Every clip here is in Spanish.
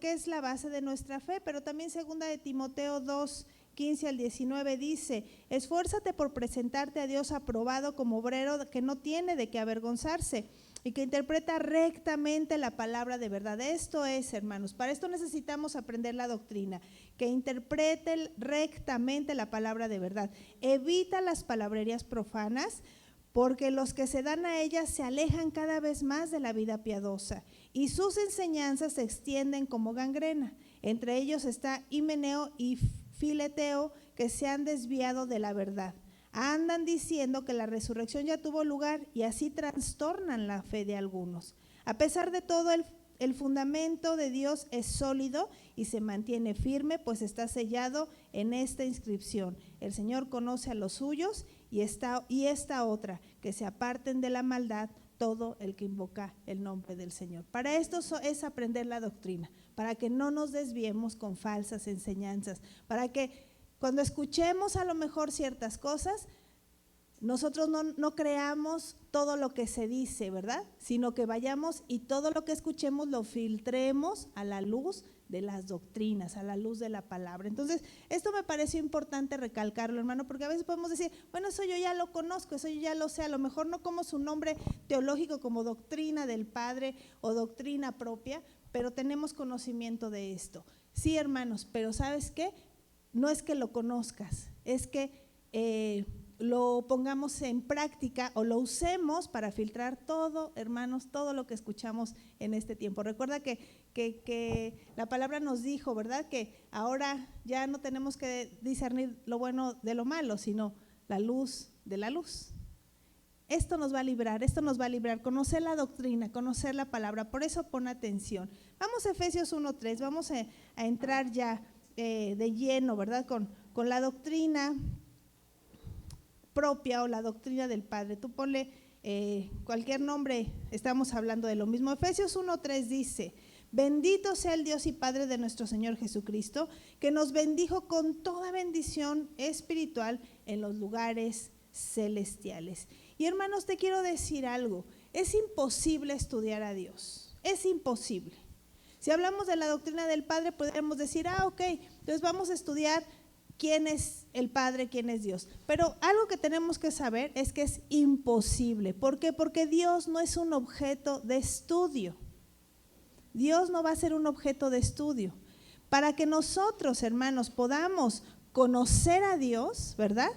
porque es la base de nuestra fe. Pero también 2 de Timoteo 2:15-19 dice: esfuérzate por presentarte a Dios aprobado como obrero que no tiene de qué avergonzarse y que interpreta rectamente la palabra de verdad. Esto es, hermanos, para esto necesitamos aprender la doctrina, que interprete rectamente la palabra de verdad. Evita las palabrerías profanas, porque los que se dan a ellas se alejan cada vez más de la vida piadosa y sus enseñanzas se extienden como gangrena. Entre ellos está Himeneo y Fileteo, que se han desviado de la verdad. Andan diciendo que la resurrección ya tuvo lugar y así trastornan la fe de algunos. A pesar de todo, el fundamento de Dios es sólido y se mantiene firme, pues está sellado en esta inscripción: el Señor conoce a los suyos, y esta otra, que se aparten de la maldad todo el que invoca el nombre del Señor. Para esto es aprender la doctrina, para que no nos desviemos con falsas enseñanzas, para que cuando escuchemos a lo mejor ciertas cosas, nosotros no creamos todo lo que se dice, ¿verdad? Sino que vayamos y todo lo que escuchemos lo filtremos a la luz de las doctrinas, a la luz de la palabra. Entonces, esto me pareció importante recalcarlo, hermano, porque a veces podemos decir, bueno, eso yo ya lo conozco, eso yo ya lo sé, a lo mejor no como su nombre teológico, como doctrina del Padre o doctrina propia, pero tenemos conocimiento de esto. Sí, hermanos, pero ¿sabes qué? No es que lo conozcas, es que lo pongamos en práctica o lo usemos para filtrar todo, hermanos, todo lo que escuchamos en este tiempo. Recuerda que la palabra nos dijo, ¿verdad?, que ahora ya no tenemos que discernir lo bueno de lo malo, sino la luz de la luz. Esto nos va a librar, conocer la doctrina, conocer la palabra. Por eso pon atención. Vamos a Efesios 1:3, vamos a entrar ya de lleno, ¿verdad?, con la doctrina propia o la doctrina del Padre. Tú ponle cualquier nombre, estamos hablando de lo mismo. Efesios 1:3 dice: bendito sea el Dios y Padre de nuestro Señor Jesucristo, que nos bendijo con toda bendición espiritual en los lugares celestiales. Y hermanos, te quiero decir algo, es imposible estudiar a Dios, es imposible. Si hablamos de la doctrina del Padre, podríamos decir, ok, entonces vamos a estudiar quién es el Padre, quién es Dios. Pero algo que tenemos que saber es que es imposible. ¿Por qué? Porque Dios no es un objeto de estudio. Dios no va a ser un objeto de estudio. Para que nosotros, hermanos, podamos conocer a Dios, ¿verdad?,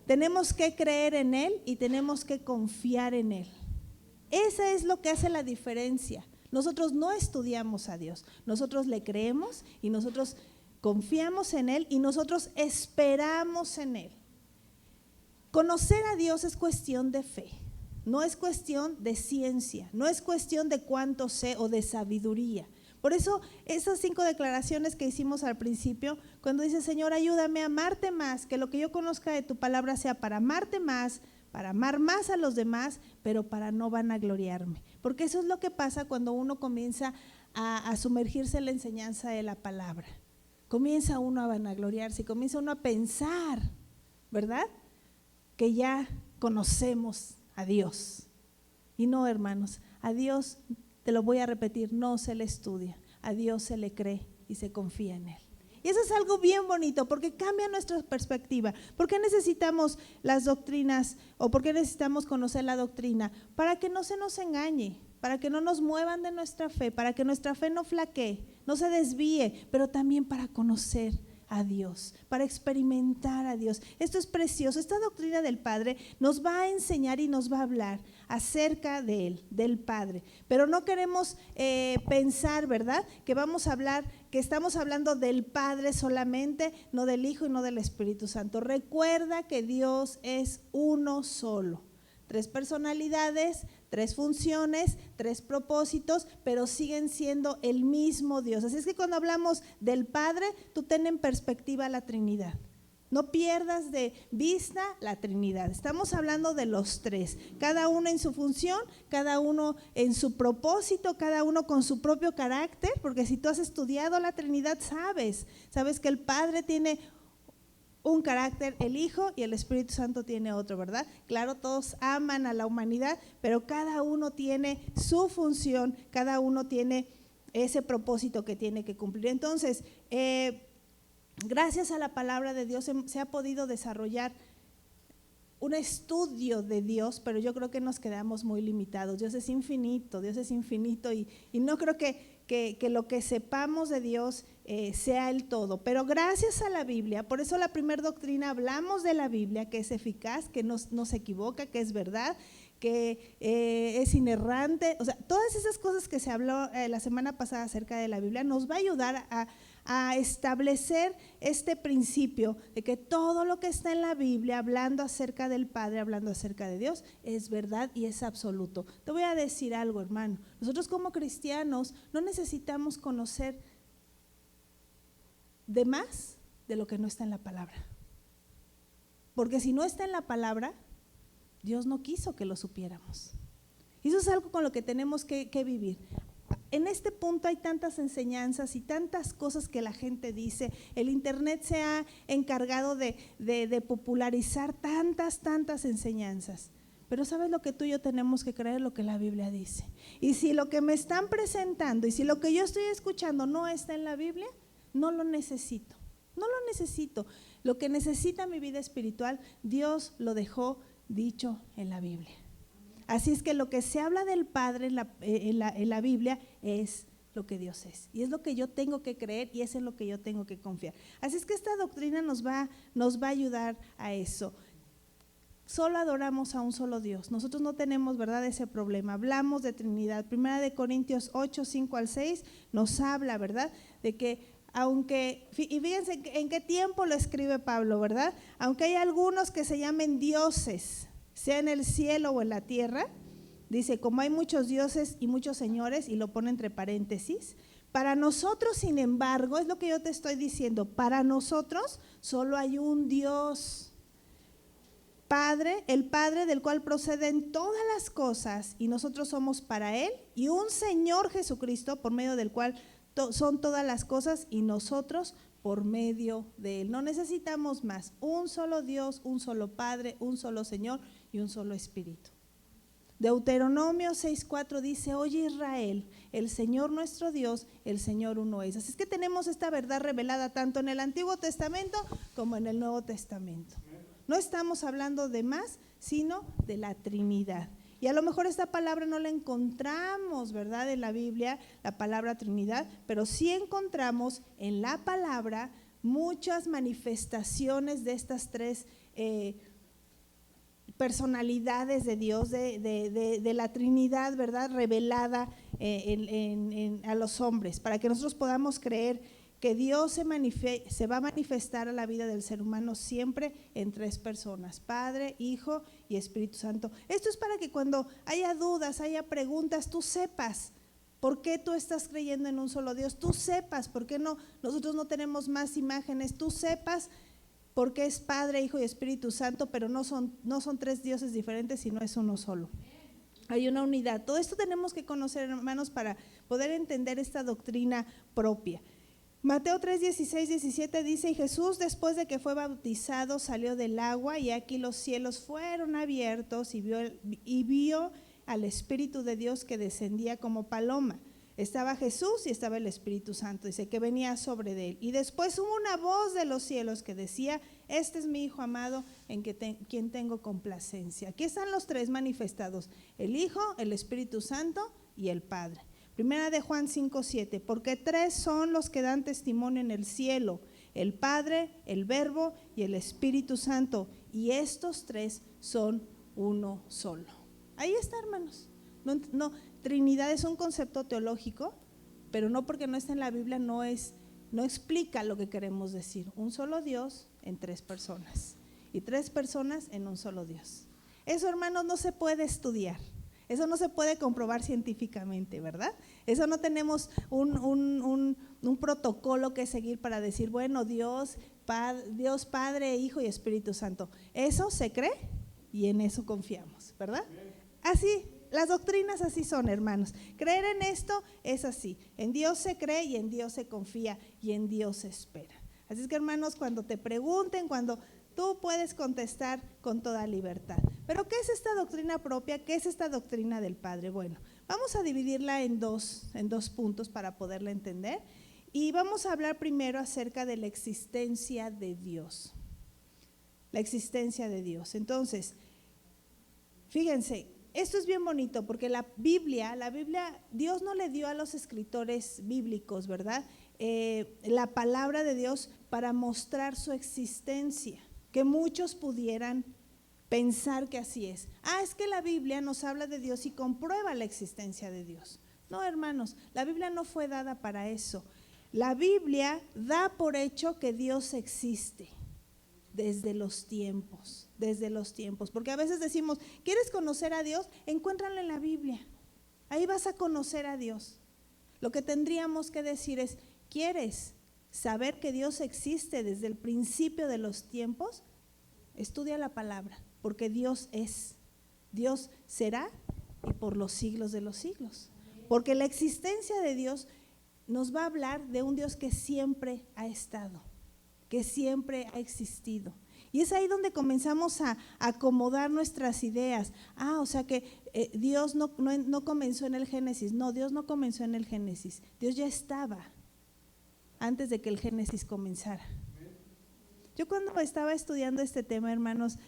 tenemos que creer en Él y tenemos que confiar en Él. Esa es lo que hace la diferencia. Nosotros no estudiamos a Dios, nosotros le creemos y nosotros confiamos en Él y nosotros esperamos en Él. Conocer a Dios es cuestión de fe, no es cuestión de ciencia, no es cuestión de cuánto sé o de sabiduría. Por eso esas 5 declaraciones que hicimos al principio, cuando dice, Señor, ayúdame a amarte más, que lo que yo conozca de tu palabra sea para amarte más, para amar más a los demás, pero para no vanagloriarme. Porque eso es lo que pasa cuando uno comienza a sumergirse en la enseñanza de la palabra. Comienza uno a vanagloriarse, comienza uno a pensar, ¿verdad?, que ya conocemos a Dios. Y no, hermanos, a Dios, te lo voy a repetir, no se le estudia, a Dios se le cree y se confía en Él. Y eso es algo bien bonito porque cambia nuestra perspectiva. ¿Por qué necesitamos las doctrinas o por qué necesitamos conocer la doctrina? Para que no se nos engañe, para que no nos muevan de nuestra fe, para que nuestra fe no flaquee, no se desvíe, pero también para conocer a Dios, para experimentar a Dios. Esto es precioso. Esta doctrina del Padre nos va a enseñar y nos va a hablar acerca de Él, del Padre. Pero no queremos pensar, ¿verdad?, que vamos a hablar, que estamos hablando del Padre solamente, no del Hijo y no del Espíritu Santo. Recuerda que Dios es uno solo. 3 personalidades, 3 funciones, 3 propósitos, pero siguen siendo el mismo Dios. Así es que cuando hablamos del Padre, tú ten en perspectiva la Trinidad. No pierdas de vista la Trinidad. Estamos hablando de los 3, cada uno en su función, cada uno en su propósito, cada uno con su propio carácter, porque si tú has estudiado la Trinidad, sabes que el Padre tiene un carácter, el Hijo y el Espíritu Santo tiene otro, ¿verdad? Claro, todos aman a la humanidad, pero cada uno tiene su función, cada uno tiene ese propósito que tiene que cumplir. Entonces, gracias a la palabra de Dios se ha podido desarrollar un estudio de Dios, pero yo creo que nos quedamos muy limitados. Dios es infinito y no creo que lo que sepamos de Dios sea el todo. Pero gracias a la Biblia, por eso la primera doctrina hablamos de la Biblia, que es eficaz, que no se equivoca, que es verdad, que es inerrante. O sea, todas esas cosas que se habló la semana pasada acerca de la Biblia nos va a ayudar a establecer este principio de que todo lo que está en la Biblia, hablando acerca del Padre, hablando acerca de Dios, es verdad y es absoluto. Te voy a decir algo, hermano. Nosotros como cristianos no necesitamos conocer de más de lo que no está en la palabra. Porque si no está en la palabra, Dios no quiso que lo supiéramos. Y eso es algo con lo que tenemos que vivir. En este punto hay tantas enseñanzas y tantas cosas que la gente dice. El internet se ha encargado de popularizar tantas enseñanzas. Pero ¿sabes lo que tú y yo tenemos que creer? Lo que la Biblia dice. Y si lo que me están presentando y si lo que yo estoy escuchando no está en la Biblia, no lo necesito. No lo necesito. Lo que necesita mi vida espiritual, Dios lo dejó dicho en la Biblia. Así es que lo que se habla del Padre en la Biblia es lo que Dios es. Y es lo que yo tengo que creer y es en lo que yo tengo que confiar. Así es que esta doctrina nos va a ayudar a eso. Solo adoramos a un solo Dios. Nosotros no tenemos, ¿verdad?, ese problema. Hablamos de Trinidad. Primera de Corintios 8, 5 al 6 nos habla, ¿verdad?, de que aunque, y fíjense en qué tiempo lo escribe Pablo, ¿verdad? Aunque hay algunos que se llamen dioses, sea en el cielo o en la tierra, dice, como hay muchos dioses y muchos señores, y lo pone entre paréntesis, para nosotros, sin embargo, es lo que yo te estoy diciendo, para nosotros solo hay un Dios, Padre, el Padre del cual proceden todas las cosas, y nosotros somos para Él, y un Señor Jesucristo, por medio del cual son todas las cosas, y nosotros por medio de Él. No necesitamos más, un solo Dios, un solo Padre, un solo Señor y un solo Espíritu. Deuteronomio 6:4 dice, oye Israel, el Señor nuestro Dios, el Señor uno es. Así es que tenemos esta verdad revelada tanto en el Antiguo Testamento como en el Nuevo Testamento. No estamos hablando de más, sino de la Trinidad. Y a lo mejor esta palabra no la encontramos, ¿verdad?, en la Biblia, la palabra Trinidad, pero sí encontramos en la palabra muchas manifestaciones de estas tres personalidades de Dios, de la Trinidad, ¿verdad?, revelada a los hombres, para que nosotros podamos creer que Dios se va a manifestar a la vida del ser humano siempre en tres personas, Padre, Hijo y Espíritu Santo. Esto es para que cuando haya dudas, haya preguntas, tú sepas por qué tú estás creyendo en un solo Dios, tú sepas por qué nosotros no tenemos más imágenes, tú sepas por qué es Padre, Hijo y Espíritu Santo, pero no son tres dioses diferentes, sino es uno solo. Hay una unidad. Todo esto tenemos que conocer, hermanos, para poder entender esta doctrina propia. Mateo 3, 16, 17 dice, y Jesús después de que fue bautizado salió del agua y aquí los cielos fueron abiertos y vio al Espíritu de Dios que descendía como paloma. Estaba Jesús y estaba el Espíritu Santo, dice que venía sobre de él. Y después hubo una voz de los cielos que decía, este es mi Hijo amado en quien tengo complacencia. Aquí están los tres manifestados, el Hijo, el Espíritu Santo y el Padre. Primera de Juan 5:7, porque tres son los que dan testimonio en el cielo, el Padre, el Verbo y el Espíritu Santo, y estos tres son uno solo. Ahí está, hermanos. No, Trinidad es un concepto teológico, pero no porque no está en la Biblia no explica lo que queremos decir. Un solo Dios en tres personas y tres personas en un solo Dios. Eso, hermanos, no se puede estudiar. Eso no se puede comprobar científicamente, ¿verdad? Eso no tenemos un protocolo que seguir para decir, bueno, Dios Padre, Hijo y Espíritu Santo. Eso se cree y en eso confiamos, ¿verdad? Así, las doctrinas así son, hermanos. Creer en esto es así. En Dios se cree y en Dios se confía y en Dios se espera. Así es que, hermanos, cuando te pregunten, cuando tú puedes contestar con toda libertad. ¿Pero qué es esta doctrina propia? ¿Qué es esta doctrina del Padre? Bueno, Vamos a dividirla en dos puntos para poderla entender. Y vamos a hablar primero acerca de la existencia de Dios. La existencia de Dios. Entonces, fíjense, esto es bien bonito porque la Biblia, Dios no le dio a los escritores bíblicos, ¿verdad? La palabra de Dios para mostrar su existencia, que muchos pudieran pensar que así es. Es que la Biblia nos habla de Dios y comprueba la existencia de Dios. No, hermanos, la Biblia no fue dada para eso. La Biblia da por hecho que Dios existe desde los tiempos, porque a veces decimos, ¿quieres conocer a Dios? Encuéntralo en la Biblia, ahí vas a conocer a Dios. Lo que tendríamos que decir es, ¿quieres saber que Dios existe desde el principio de los tiempos? Estudia la palabra, porque Dios es, Dios será y por los siglos de los siglos. Porque la existencia de Dios nos va a hablar de un Dios que siempre ha estado, que siempre ha existido. Y es ahí donde comenzamos a acomodar nuestras ideas. O sea que Dios no comenzó en el Génesis. No, Dios no comenzó en el Génesis. Dios ya estaba antes de que el Génesis comenzara. Yo cuando estaba estudiando este tema, hermanos,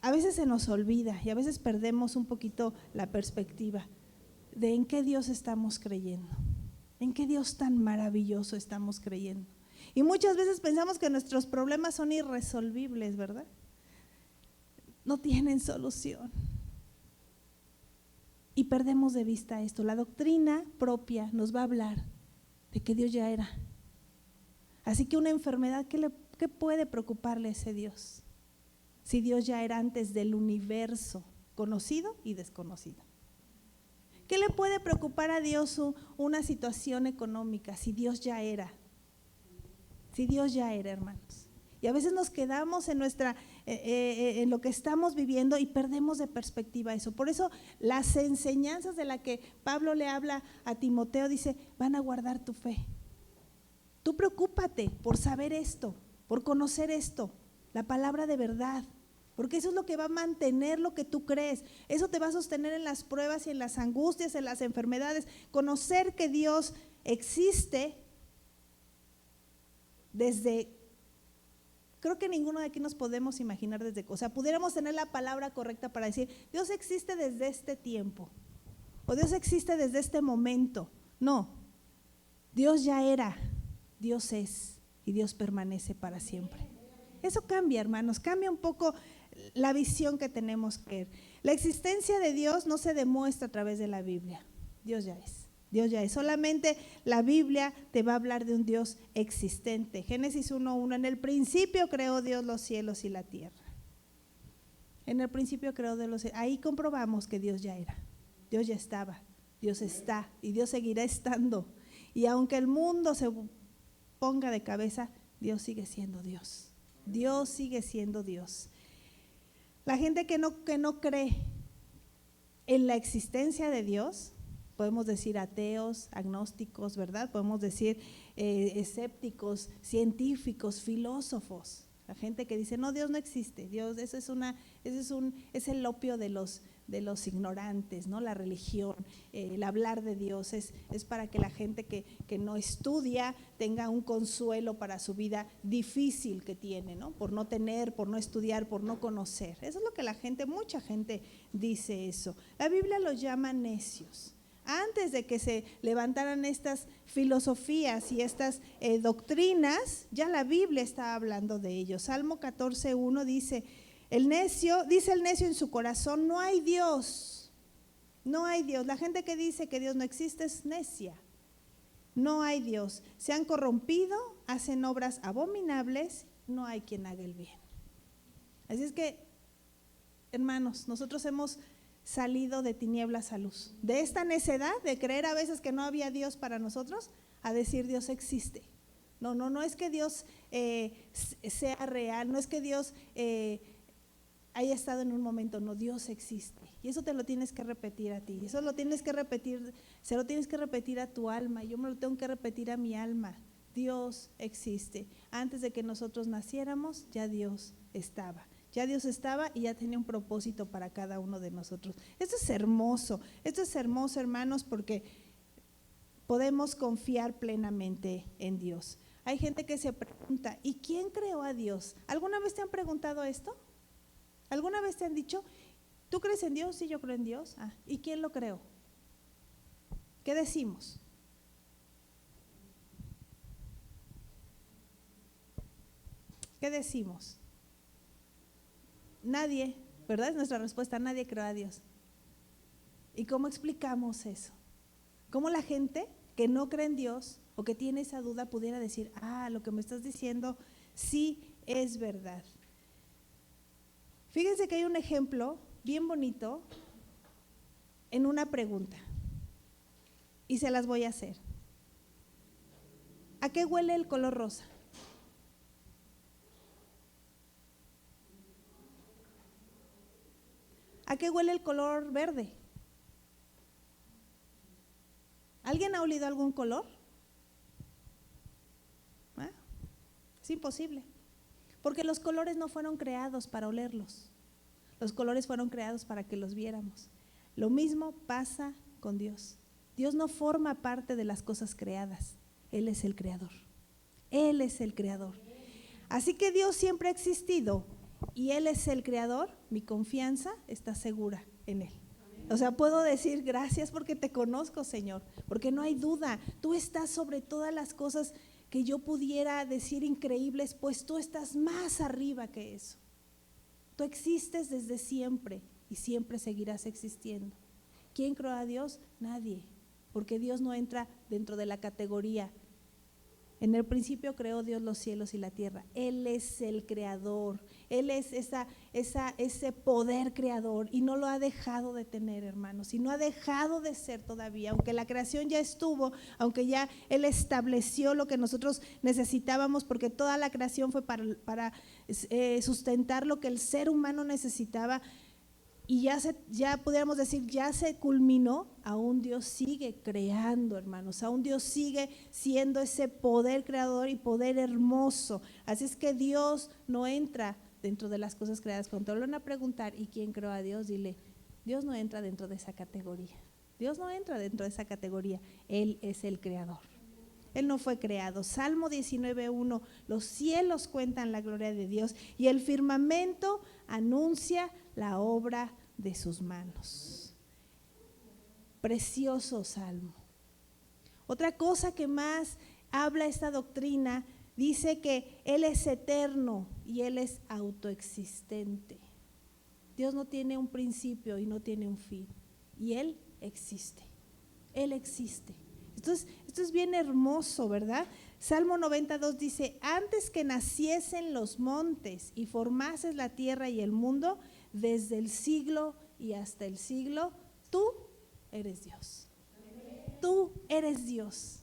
a veces se nos olvida y a veces perdemos un poquito la perspectiva de en qué Dios estamos creyendo, en qué Dios tan maravilloso estamos creyendo. Y muchas veces pensamos que nuestros problemas son irresolvibles, ¿verdad? No tienen solución. Y perdemos de vista esto. La doctrina propia nos va a hablar de que Dios ya era. Así que una enfermedad, ¿qué puede preocuparle a ese Dios? Si Dios ya era antes del universo, conocido y desconocido. ¿Qué le puede preocupar a Dios una situación económica si Dios ya era? Si Dios ya era, hermanos. Y a veces nos quedamos en lo que estamos viviendo y perdemos de perspectiva eso. Por eso las enseñanzas de las que Pablo le habla a Timoteo, dice, van a guardar tu fe. Tú preocúpate por saber esto, por conocer esto, la palabra de verdad. Porque eso es lo que va a mantener lo que tú crees. Eso te va a sostener en las pruebas y en las angustias, en las enfermedades. Conocer que Dios existe desde, creo que ninguno de aquí nos podemos imaginar desde, o sea, pudiéramos tener la palabra correcta para decir, Dios existe desde este tiempo, o Dios existe desde este momento. No, Dios ya era, Dios es, y Dios permanece para siempre. Eso cambia, hermanos, cambia un poco la visión que tenemos que ver. La existencia de Dios no se demuestra a través de la Biblia. Dios ya es. Dios ya es. Solamente la Biblia te va a hablar de un Dios existente. Génesis 1:1, en el principio creó Dios los cielos y la tierra. En el principio creó Dios los cielos. Ahí comprobamos que Dios ya era. Dios ya estaba. Dios está y Dios seguirá estando. Y aunque el mundo se ponga de cabeza, Dios sigue siendo Dios. Dios sigue siendo Dios. La gente que no cree en la existencia de Dios, podemos decir ateos, agnósticos, ¿verdad? Podemos decir escépticos, científicos, filósofos. La gente que dice, no, Dios no existe. Dios, es el opio de los ignorantes, ¿no? La religión, el hablar de Dios es para que la gente que no estudia tenga un consuelo para su vida difícil que tiene, ¿no? Por no tener, por no estudiar, por no conocer. Eso es lo que mucha gente dice eso. La Biblia los llama necios. Antes de que se levantaran estas filosofías y estas doctrinas, ya la Biblia está hablando de ellos. Salmo 14:1 dice el necio en su corazón, no hay Dios, no hay Dios. La gente que dice que Dios no existe es necia. No hay Dios. Se han corrompido, hacen obras abominables, no hay quien haga el bien. Así es que, hermanos, nosotros hemos salido de tinieblas a luz, de esta necedad de creer a veces que no había Dios para nosotros, a decir Dios existe. No es que Dios sea real, no es que Dios haya estado en un momento, no, Dios existe. Y eso te lo tienes que repetir a ti, eso lo tienes que repetir, se lo tienes que repetir a tu alma, yo me lo tengo que repetir a mi alma. Dios existe. Antes de que nosotros naciéramos, ya Dios estaba. Ya Dios estaba y ya tenía un propósito para cada uno de nosotros. Esto es hermoso, hermanos, porque podemos confiar plenamente en Dios. Hay gente que se pregunta, ¿y quién creó a Dios? ¿Alguna vez te han preguntado esto? ¿Alguna vez te han dicho, ¿tú crees en Dios? Sí, yo creo en Dios. ¿Y quién lo creó? ¿Qué decimos? ¿Qué decimos? Nadie, ¿verdad? Es nuestra respuesta, nadie creó a Dios. ¿Y cómo explicamos eso? ¿Cómo la gente que no cree en Dios o que tiene esa duda pudiera decir, lo que me estás diciendo sí es verdad? Fíjense que hay un ejemplo bien bonito en una pregunta y se las voy a hacer. ¿A qué huele el color rosa? ¿A qué huele el color verde? ¿Alguien ha olido algún color? Es imposible, porque los colores no fueron creados para olerlos, los colores fueron creados para que los viéramos. Lo mismo pasa con Dios. Dios no forma parte de las cosas creadas, Él es el creador. Él es el creador. Así que Dios siempre ha existido y Él es el creador. Mi confianza está segura en Él. O sea, puedo decir gracias porque te conozco, Señor, porque no hay duda, tú estás sobre todas las cosas que yo pudiera decir increíbles, pues tú estás más arriba que eso. Tú existes desde siempre y siempre seguirás existiendo. ¿Quién creó a Dios? Nadie, porque Dios no entra dentro de la categoría. En el principio creó Dios los cielos y la tierra. Él es el creador, Él es ese poder creador y no lo ha dejado de tener, hermanos, y no ha dejado de ser todavía, aunque la creación ya estuvo, aunque ya Él estableció lo que nosotros necesitábamos, porque toda la creación fue para sustentar lo que el ser humano necesitaba. Y ya pudiéramos decir, ya se culminó, aún Dios sigue creando, hermanos, aún Dios sigue siendo ese poder creador y poder hermoso. Así es que Dios no entra dentro de las cosas creadas. Cuando te vuelvan a preguntar, ¿y quién creó a Dios? Dile, Dios no entra dentro de esa categoría. Dios no entra dentro de esa categoría, Él es el creador. Él no fue creado. Salmo 19:1, los cielos cuentan la gloria de Dios y el firmamento anuncia la obra de sus manos. Precioso salmo. Otra cosa que más habla esta doctrina, dice que Él es eterno y Él es autoexistente. Dios no tiene un principio y no tiene un fin, y Él existe. Él existe. Esto es bien hermoso, ¿verdad? Salmo 92 dice, antes que naciesen los montes y formases la tierra y el mundo, desde el siglo y hasta el siglo, tú eres Dios. Tú eres Dios.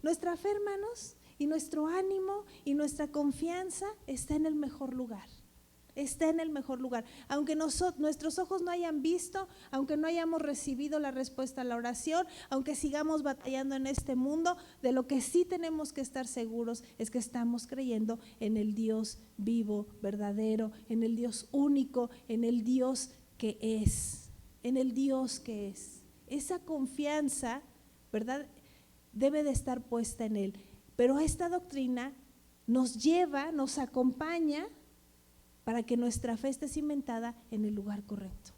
Nuestra fe, hermanos, y nuestro ánimo y nuestra confianza está en el mejor lugar. Está en el mejor lugar. Aunque nuestros ojos no hayan visto, aunque no hayamos recibido la respuesta a la oración, aunque sigamos batallando en este mundo, de lo que sí tenemos que estar seguros es que estamos creyendo en el Dios vivo, verdadero, en el Dios único, en el Dios que es, en el Dios que es. Esa confianza, ¿verdad?, debe de estar puesta en Él. Pero esta doctrina nos lleva, nos acompaña para que nuestra fe esté cimentada en el lugar correcto,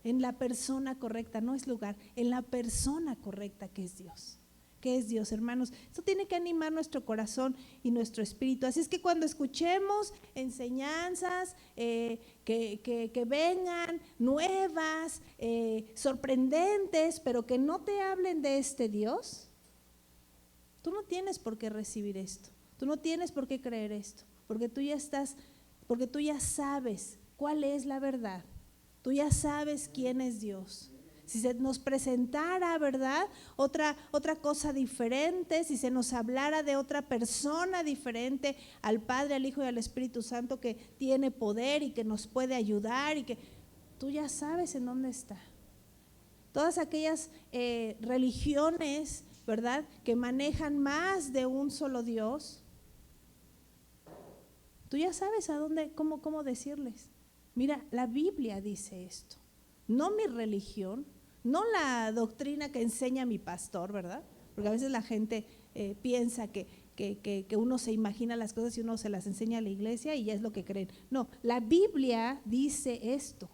en la persona correcta, no es lugar, en la persona correcta que es Dios. ¿Qué es Dios, hermanos? Esto tiene que animar nuestro corazón y nuestro espíritu. Así es que cuando escuchemos enseñanzas que vengan nuevas, sorprendentes, pero que no te hablen de este Dios, tú no tienes por qué recibir esto, tú no tienes por qué creer esto, porque tú ya sabes cuál es la verdad, tú ya sabes quién es Dios. Si se nos presentara, ¿verdad?, otra cosa diferente, si se nos hablara de otra persona diferente al Padre, al Hijo y al Espíritu Santo, que tiene poder y que nos puede ayudar, y que tú ya sabes en dónde está. Todas aquellas religiones, ¿verdad?, que manejan más de un solo Dios, Tú ya sabes a dónde, cómo decirles. Mira, la Biblia dice esto, no mi religión, no la doctrina que enseña mi pastor, ¿verdad? Porque a veces la gente piensa que uno se imagina las cosas y uno se las enseña a la iglesia y ya es lo que creen. No, la Biblia dice esto.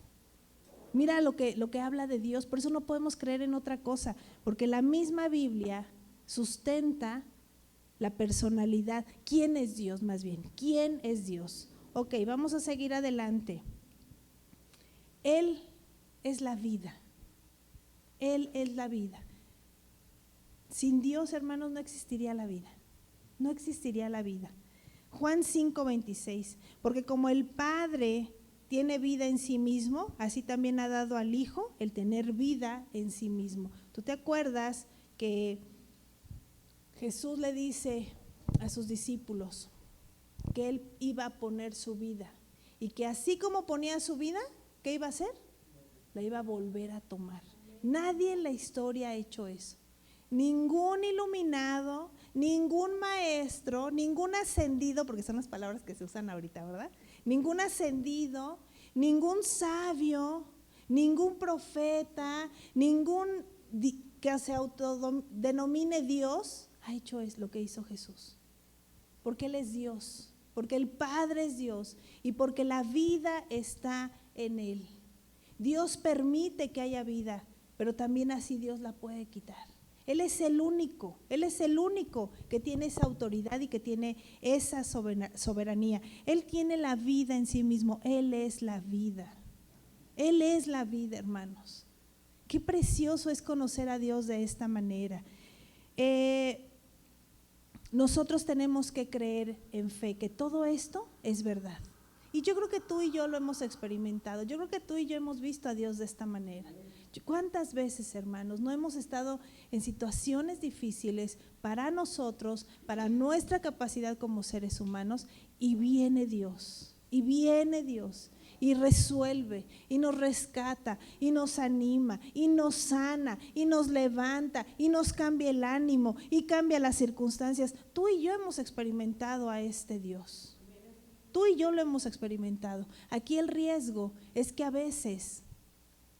Mira lo que habla de Dios, por eso no podemos creer en otra cosa, porque la misma Biblia sustenta la personalidad. ¿Quién es Dios más bien? ¿Quién es Dios? Ok, vamos a seguir adelante. Él es la vida. Él es la vida. Sin Dios, hermanos, no existiría la vida. No existiría la vida. Juan 5:26, porque como el Padre tiene vida en sí mismo, así también ha dado al Hijo el tener vida en sí mismo. ¿Tú te acuerdas que Jesús le dice a sus discípulos que Él iba a poner su vida y que así como ponía su vida, ¿qué iba a hacer? La iba a volver a tomar. Nadie en la historia ha hecho eso. Ningún iluminado, ningún maestro, ningún ascendido, porque son las palabras que se usan ahorita, ¿verdad? Ningún ascendido, ningún sabio, ningún profeta, ningún que se autodenomine Dios ha hecho lo que hizo Jesús. Porque Él es Dios, porque el Padre es Dios y porque la vida está en Él. Dios permite que haya vida, pero también así Dios la puede quitar. Él es el único que tiene esa autoridad y que tiene esa soberanía. Él tiene la vida en sí mismo, Él es la vida. Él es la vida, hermanos. Qué precioso es conocer a Dios de esta manera. Nosotros tenemos que creer en fe que todo esto es verdad. Y yo creo que tú y yo lo hemos experimentado. Yo creo que tú y yo hemos visto a Dios de esta manera. ¿Cuántas veces, hermanos, no hemos estado en situaciones difíciles para nosotros, para nuestra capacidad como seres humanos, y viene Dios, y resuelve, y nos rescata, y nos anima, y nos sana, y nos levanta, y nos cambia el ánimo, y cambia las circunstancias? Tú y yo hemos experimentado a este Dios. Tú y yo lo hemos experimentado. Aquí el riesgo es que a veces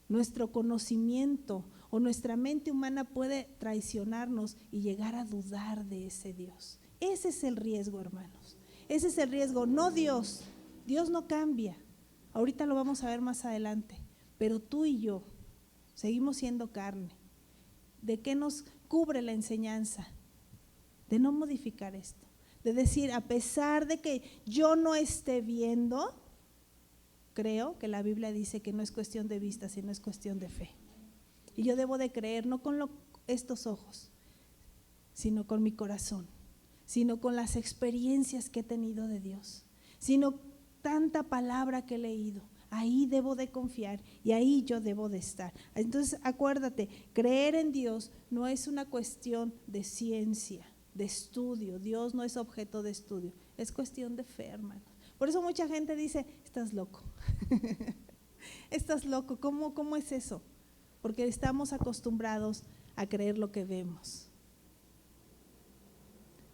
nuestro conocimiento o nuestra mente humana puede traicionarnos y llegar a dudar de ese Dios. Ese es el riesgo, hermanos. Ese es el riesgo, no Dios. Dios no cambia. Ahorita lo vamos a ver más adelante. Pero tú y yo seguimos siendo carne. ¿De qué nos cubre la enseñanza? De no modificar esto. De decir, a pesar de que yo no esté viendo, creo que la Biblia dice que no es cuestión de vista, sino es cuestión de fe. Y yo debo de creer no con estos ojos, sino con mi corazón, sino con las experiencias que he tenido de Dios, sino tanta palabra que he leído. Ahí debo de confiar y ahí yo debo de estar. Entonces acuérdate, creer en Dios no es una cuestión de ciencia, de estudio. Dios no es objeto de estudio, es cuestión de fe, hermano. Por eso mucha gente dice, estás loco. Estás loco, ¿cómo es eso? Porque estamos acostumbrados a creer lo que vemos.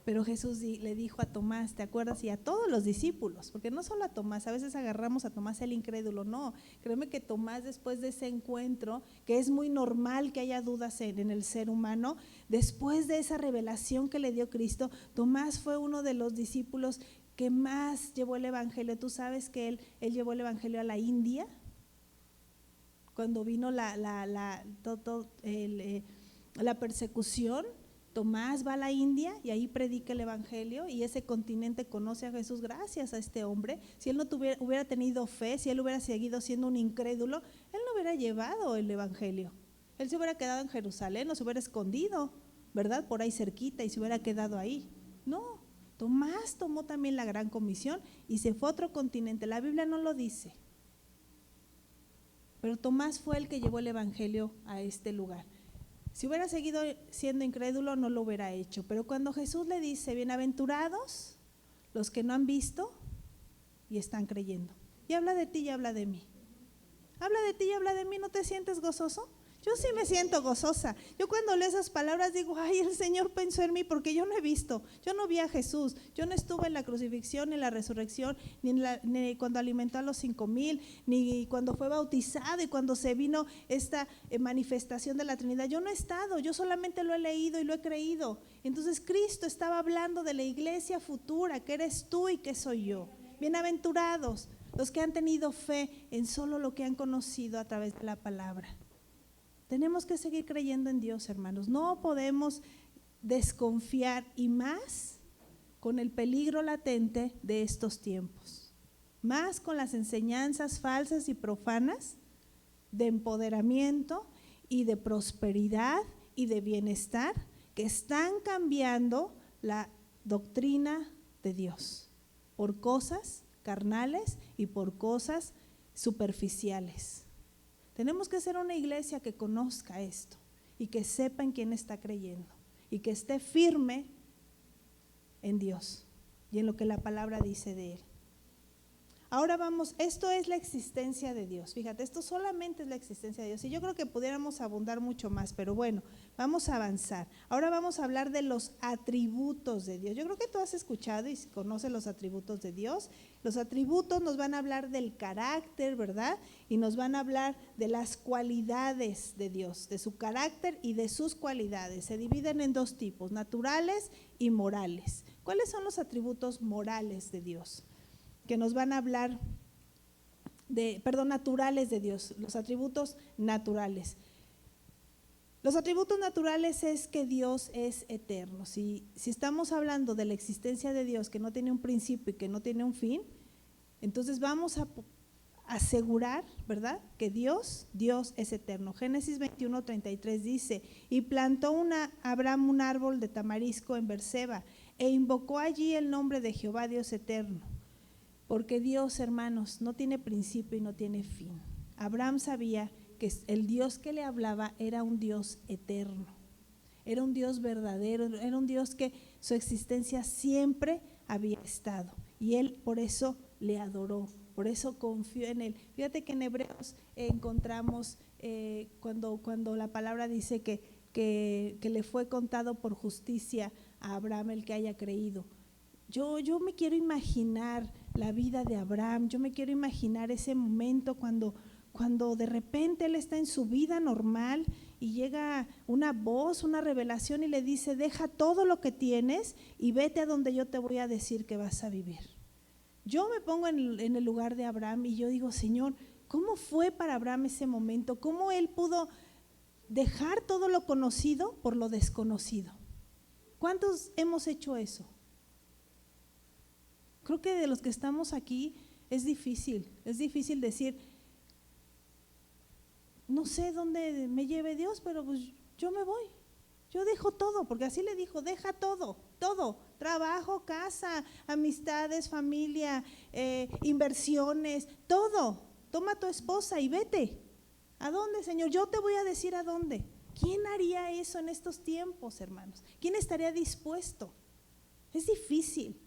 Pero Jesús le dijo a Tomás, ¿te acuerdas? Y a todos los discípulos, porque no solo a Tomás, a veces agarramos a Tomás el incrédulo, no. Créeme que Tomás, después de ese encuentro, que es muy normal que haya dudas en el ser humano, después de esa revelación que le dio Cristo, Tomás fue uno de los discípulos que más llevó el evangelio. Tú sabes que él llevó el evangelio a la India, cuando vino la persecución. Tomás va a la India y ahí predica el evangelio, y ese continente conoce a Jesús gracias a este hombre. Si él no hubiera tenido fe, si él hubiera seguido siendo un incrédulo, él no hubiera llevado el evangelio. Él se hubiera quedado en Jerusalén, o se hubiera escondido, ¿verdad? Por ahí cerquita, y se hubiera quedado ahí. No, Tomás tomó también la gran comisión y se fue a otro continente. La Biblia no lo dice, pero Tomás fue el que llevó el evangelio a este lugar. Si hubiera seguido siendo incrédulo, no lo hubiera hecho. Pero cuando Jesús le dice, bienaventurados los que no han visto y están creyendo. Y habla de ti y habla de mí. Habla de ti y habla de mí, ¿no te sientes gozoso? Yo sí me siento gozosa. Yo cuando leo esas palabras digo, ay, el Señor pensó en mí, porque yo no he visto, yo no vi a Jesús, yo no estuve en la crucifixión, ni en la resurrección, ni cuando alimentó a los 5,000, ni cuando fue bautizado y cuando se vino esta manifestación de la Trinidad. Yo no he estado, yo solamente lo he leído y lo he creído. Entonces Cristo estaba hablando de la iglesia futura, que eres tú y que soy yo. Bienaventurados los que han tenido fe en solo lo que han conocido a través de la palabra. Tenemos que seguir creyendo en Dios, hermanos. No podemos desconfiar, y más con el peligro latente de estos tiempos, más con las enseñanzas falsas y profanas de empoderamiento y de prosperidad y de bienestar que están cambiando la doctrina de Dios por cosas carnales y por cosas superficiales. Tenemos que ser una iglesia que conozca esto y que sepa en quién está creyendo y que esté firme en Dios y en lo que la palabra dice de Él. Ahora vamos, esto es la existencia de Dios. Fíjate, esto solamente es la existencia de Dios. Y yo creo que pudiéramos abundar mucho más, pero bueno, vamos a avanzar. Ahora vamos a hablar de los atributos de Dios. Yo creo que tú has escuchado y conoces los atributos de Dios. Los atributos nos van a hablar del carácter, ¿verdad? Y nos van a hablar de las cualidades de Dios, de su carácter y de sus cualidades. Se dividen en dos tipos, naturales y morales. ¿Cuáles son los atributos morales de Dios? Que nos van a hablar naturales de Dios, los atributos naturales. Los atributos naturales es que Dios es eterno. Si estamos hablando de la existencia de Dios que no tiene un principio y que no tiene un fin, entonces vamos a asegurar, ¿verdad?, que Dios es eterno. Génesis 21:33 dice, y plantó Abraham un árbol de tamarisco en Berseba e invocó allí el nombre de Jehová Dios eterno. Porque Dios, hermanos, no tiene principio y no tiene fin. Abraham sabía que el Dios que le hablaba era un Dios eterno, era un Dios verdadero, era un Dios que su existencia siempre había estado. Y él por eso le adoró, por eso confió en él. Fíjate que en Hebreos encontramos cuando la palabra dice que le fue contado por justicia a Abraham el que haya creído. Yo me quiero imaginar la vida de Abraham, yo me quiero imaginar ese momento cuando de repente él está en su vida normal y llega una voz, una revelación y le dice, deja todo lo que tienes y vete a donde yo te voy a decir que vas a vivir. Yo me pongo en el lugar de Abraham y yo digo, Señor, ¿cómo fue para Abraham ese momento? ¿Cómo él pudo dejar todo lo conocido por lo desconocido? ¿Cuántos hemos hecho eso? Creo que de los que estamos aquí es difícil decir, no sé dónde me lleve Dios, pero pues yo me voy, yo dejo todo, porque así le dijo, deja todo, trabajo, casa, amistades, familia, inversiones, todo, toma a tu esposa y vete. ¿A dónde, Señor? Yo te voy a decir a dónde. ¿Quién haría eso en estos tiempos, hermanos? ¿Quién estaría dispuesto? Es difícil.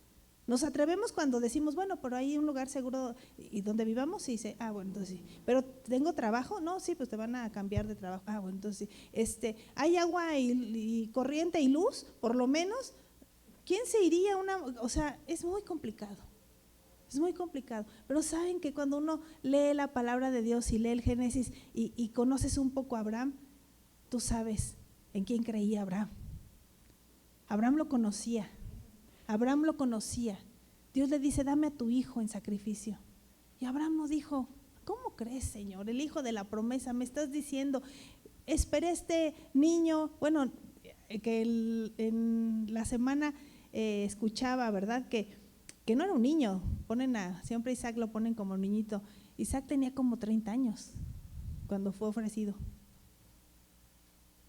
Nos atrevemos cuando decimos, bueno, pero hay un lugar seguro y donde vivamos, y dice, bueno, entonces sí. ¿Pero tengo trabajo? No, sí, pues te van a cambiar de trabajo. Bueno, entonces sí. ¿Hay agua y corriente y luz? Por lo menos, ¿quién se iría es muy complicado. Es muy complicado. Pero saben que cuando uno lee la palabra de Dios y lee el Génesis y conoces un poco a Abraham, tú sabes en quién creía Abraham. Abraham lo conocía. Dios le dice, dame a tu hijo en sacrificio. Y Abraham no dijo, ¿cómo crees, Señor? El hijo de la promesa, me estás diciendo, esperé este niño. Bueno, que en la semana escuchaba, ¿verdad? Que no era un niño, siempre Isaac lo ponen como niñito. Isaac tenía como 30 años cuando fue ofrecido.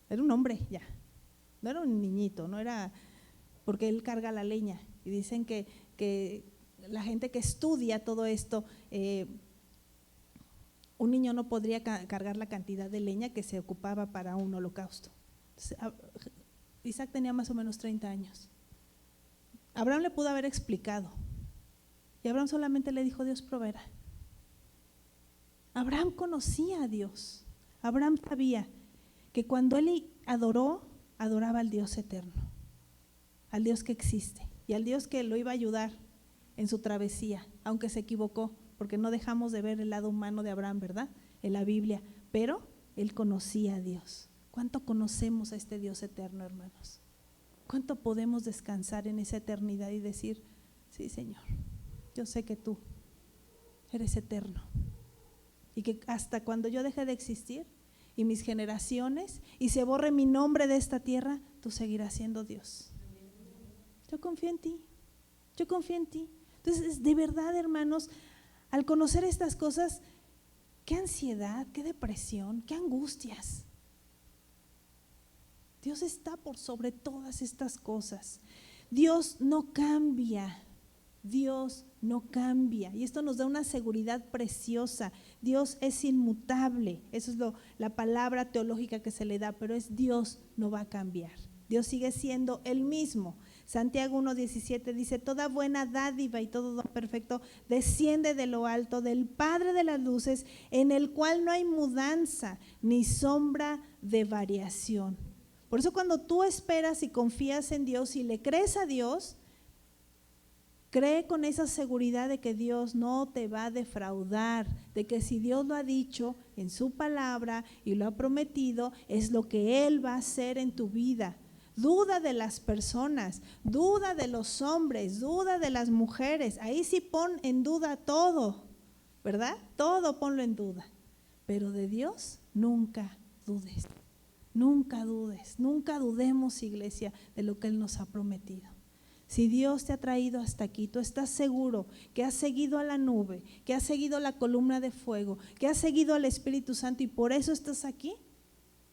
Era un hombre ya, no era un niñito, no era… porque él carga la leña, y dicen que la gente que estudia todo esto, un niño no podría cargar la cantidad de leña que se ocupaba para un holocausto. Entonces, Isaac tenía más o menos 30 años. Abraham le pudo haber explicado, y Abraham solamente le dijo, Dios proveerá. Abraham conocía a Dios, Abraham sabía. que cuando él adoró, adoraba al Dios eterno, al Dios que existe y al Dios que lo iba a ayudar en su travesía, aunque se equivocó, porque no dejamos de ver el lado humano de Abraham, ¿verdad? En la Biblia, pero él conocía a Dios. ¿Cuánto conocemos a este Dios eterno, hermanos? ¿Cuánto podemos descansar en esa eternidad y decir, sí, Señor, yo sé que tú eres eterno y que hasta cuando yo deje de existir y mis generaciones y se borre mi nombre de esta tierra, tú seguirás siendo Dios? Yo confío en ti, yo confío en ti. Entonces, de verdad, hermanos, al conocer estas cosas, qué ansiedad, qué depresión, qué angustias. Dios está por sobre todas estas cosas. Dios no cambia, Dios no cambia. Y esto nos da una seguridad preciosa. Dios es inmutable, eso es la palabra teológica que se le da, pero es Dios no va a cambiar. Dios sigue siendo el mismo. Santiago 1:17 dice, toda buena dádiva y todo don perfecto desciende de lo alto, del Padre de las luces, en el cual no hay mudanza ni sombra de variación. Por eso cuando tú esperas y confías en Dios y le crees a Dios, cree con esa seguridad de que Dios no te va a defraudar, de que si Dios lo ha dicho en su palabra y lo ha prometido, es lo que Él va a hacer en tu vida. Duda de las personas, duda de los hombres, duda de las mujeres, ahí sí pon en duda todo, ¿verdad? Todo ponlo en duda, pero de Dios nunca dudes, nunca dudes, nunca dudemos, iglesia, de lo que Él nos ha prometido. Si Dios te ha traído hasta aquí, tú estás seguro que has seguido a la nube, que has seguido la columna de fuego, que has seguido al Espíritu Santo y por eso estás aquí,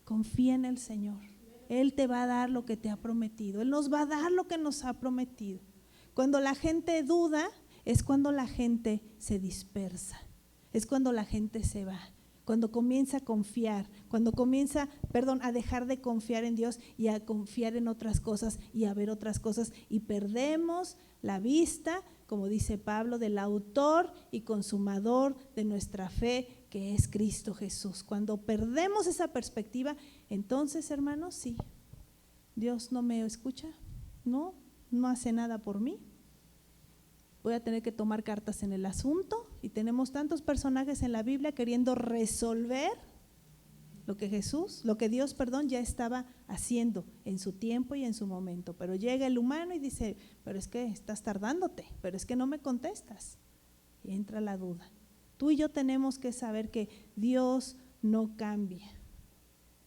confía en el Señor. Él te va a dar lo que te ha prometido, Él nos va a dar lo que nos ha prometido. Cuando la gente duda, es cuando la gente se dispersa, es cuando la gente se va. Cuando comienza a confiar, cuando comienza, a dejar de confiar en Dios y a confiar en otras cosas y a ver otras cosas y perdemos la vista, como dice Pablo, del autor y consumador de nuestra fe, que es Cristo Jesús. Cuando perdemos esa perspectiva, entonces, hermanos, sí, Dios no me escucha, no hace nada por mí. Voy a tener que tomar cartas en el asunto y tenemos tantos personajes en la Biblia queriendo resolver lo que Dios ya estaba haciendo en su tiempo y en su momento. Pero llega el humano y dice, pero es que estás tardándote, pero es que no me contestas. Y entra la duda. Tú y yo tenemos que saber que Dios no cambia.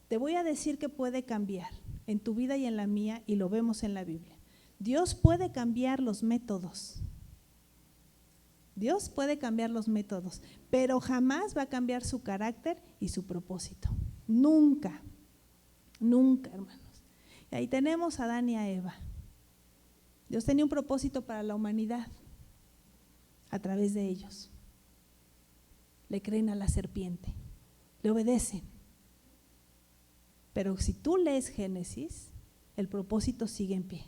Te voy a decir que puede cambiar en tu vida y en la mía y lo vemos en la Biblia. Dios puede cambiar los métodos. Dios puede cambiar los métodos, pero jamás va a cambiar su carácter y su propósito. Nunca, nunca, hermanos. Y ahí tenemos a Adán y a Eva. Dios tenía un propósito para la humanidad a través de ellos. Le creen a la serpiente, le obedecen. Pero si tú lees Génesis, el propósito sigue en pie.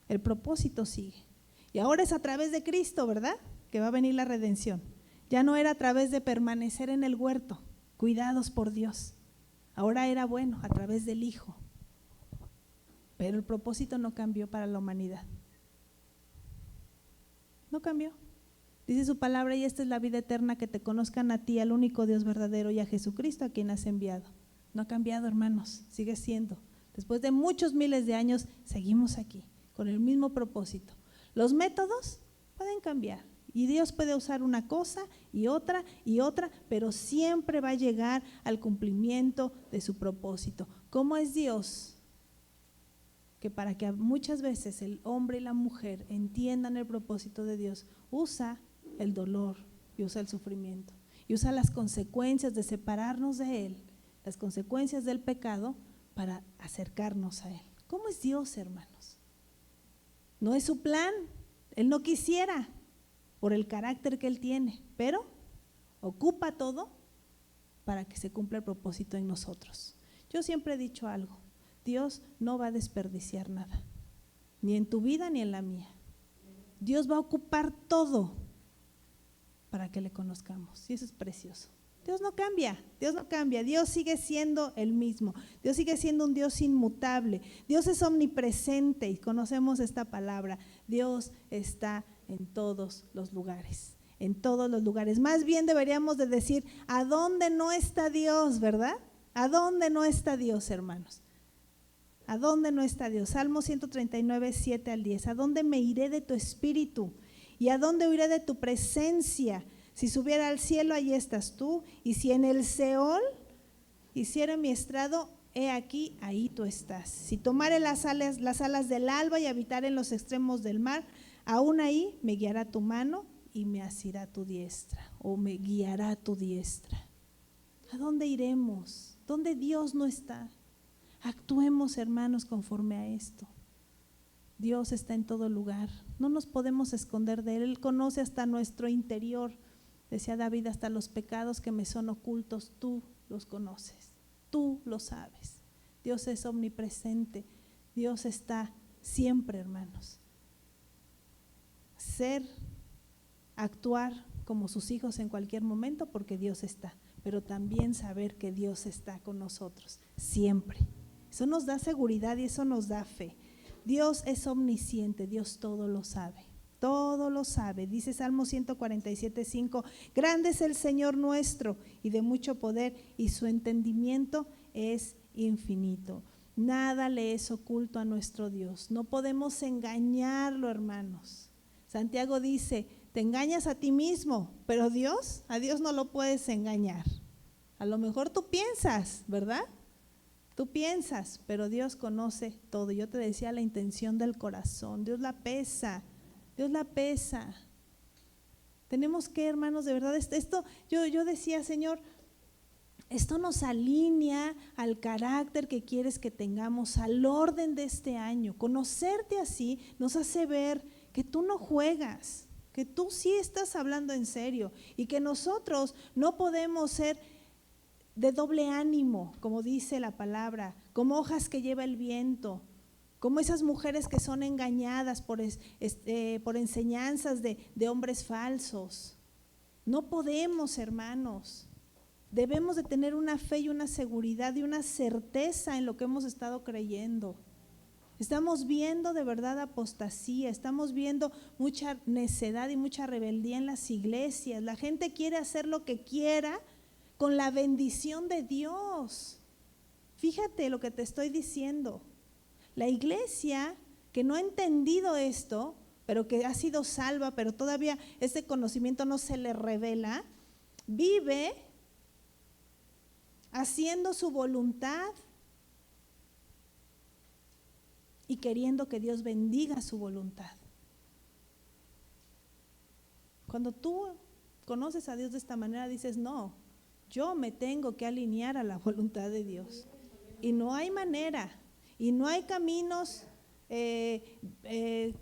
El propósito sigue. Y ahora es a través de Cristo, ¿verdad? Que va a venir la redención. Ya no era a través de permanecer en el huerto, cuidados por Dios. Ahora era a través del Hijo. Pero el propósito no cambió para la humanidad. No cambió. Dice su palabra, y esta es la vida eterna, que te conozcan a ti, al único Dios verdadero, y a Jesucristo a quien has enviado. No ha cambiado, hermanos, sigue siendo. Después de muchos miles de años, seguimos aquí, con el mismo propósito. Los métodos pueden cambiar y Dios puede usar una cosa y otra, pero siempre va a llegar al cumplimiento de su propósito. ¿Cómo es Dios? Que para que muchas veces el hombre y la mujer entiendan el propósito de Dios, usa el dolor y usa el sufrimiento y usa las consecuencias de separarnos de Él, las consecuencias del pecado para acercarnos a Él. ¿Cómo es Dios, hermanos? No es su plan, Él no quisiera por el carácter que Él tiene, pero ocupa todo para que se cumpla el propósito en nosotros. Yo siempre he dicho algo, Dios no va a desperdiciar nada, ni en tu vida ni en la mía. Dios va a ocupar todo para que le conozcamos y eso es precioso. Dios no cambia, Dios no cambia, Dios sigue siendo el mismo, Dios sigue siendo un Dios inmutable, Dios es omnipresente y conocemos esta palabra, Dios está en todos los lugares, en todos los lugares. Más bien deberíamos de decir, ¿a dónde no está Dios, verdad? ¿A dónde no está Dios, hermanos? ¿A dónde no está Dios? Salmo 139, 7 al 10. ¿A dónde me iré de tu espíritu? ¿Y a dónde huiré de tu presencia? Si subiera al cielo, allí estás tú. Y si en el Seol hiciera mi estrado, he aquí, ahí tú estás. Si tomare las alas del alba y habitar en los extremos del mar, aún ahí me guiará tu mano y me asirá tu diestra, o me guiará tu diestra. ¿A dónde iremos? ¿Dónde Dios no está? Actuemos, hermanos, conforme a esto. Dios está en todo lugar, no nos podemos esconder de Él. Él conoce hasta nuestro interior. Decía David, hasta los pecados que me son ocultos, tú los conoces, tú lo sabes. Dios es omnipresente, Dios está siempre, hermanos. Actuar como sus hijos en cualquier momento porque Dios está, pero también saber que Dios está con nosotros siempre. Eso nos da seguridad y eso nos da fe. Dios es omnisciente, Dios todo lo sabe. Todo lo sabe, dice Salmo 147:5, grande es el Señor nuestro y de mucho poder y su entendimiento es infinito. Nada le es oculto a nuestro Dios, no podemos engañarlo, hermanos. Santiago dice, te engañas a ti mismo, pero a Dios no lo puedes engañar. A lo mejor tú piensas, ¿verdad? Tú piensas, pero Dios conoce todo. Yo te decía la intención del corazón, Dios la pesa. Dios la pesa. Tenemos que, hermanos, de verdad, esto yo decía, Señor, esto nos alinea al carácter que quieres que tengamos, al orden de este año. Conocerte así nos hace ver que tú no juegas, que tú sí estás hablando en serio y que nosotros no podemos ser de doble ánimo, como dice la palabra, como hojas que lleva el viento. Como esas mujeres que son engañadas por enseñanzas de hombres falsos. No podemos, hermanos. Debemos de tener una fe y una seguridad y una certeza en lo que hemos estado creyendo. Estamos viendo de verdad apostasía, estamos viendo mucha necedad y mucha rebeldía en las iglesias. La gente quiere hacer lo que quiera con la bendición de Dios. Fíjate lo que te estoy diciendo. La iglesia que no ha entendido esto, pero que ha sido salva, pero todavía ese conocimiento no se le revela, vive haciendo su voluntad y queriendo que Dios bendiga su voluntad. Cuando tú conoces a Dios de esta manera, dices, no, yo me tengo que alinear a la voluntad de Dios. Y no hay manera. Y no hay caminos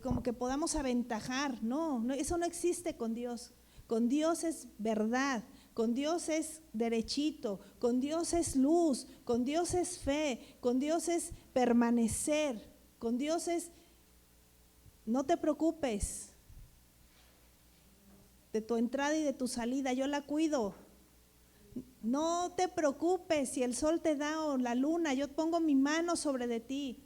como que podamos aventajar, no, eso no existe con Dios. Con Dios es verdad, con Dios es derechito, con Dios es luz, con Dios es fe, con Dios es permanecer, con Dios es, no te preocupes de tu entrada y de tu salida, yo la cuido. No te preocupes si el sol te da o la luna, yo pongo mi mano sobre de ti.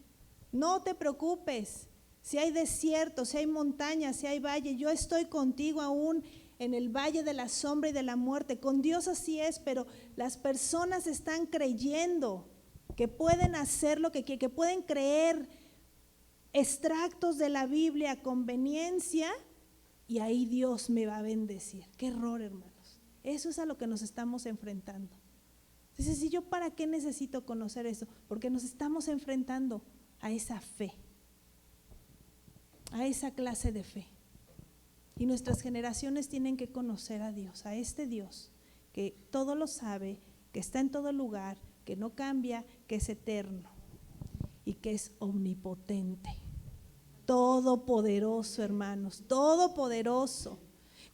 No te preocupes si hay desierto, si hay montañas, si hay valle, yo estoy contigo aún en el valle de la sombra y de la muerte. Con Dios así es, pero las personas están creyendo que pueden hacer lo que quieren, que pueden creer extractos de la Biblia a conveniencia y ahí Dios me va a bendecir. Qué error, hermanos. Eso es a lo que nos estamos enfrentando. Entonces, ¿y yo para qué necesito conocer eso? Porque nos estamos enfrentando a esa fe, a esa clase de fe. Y nuestras generaciones tienen que conocer a Dios, a este Dios que todo lo sabe, que está en todo lugar, que no cambia, que es eterno y que es omnipotente. Todopoderoso, hermanos, todopoderoso.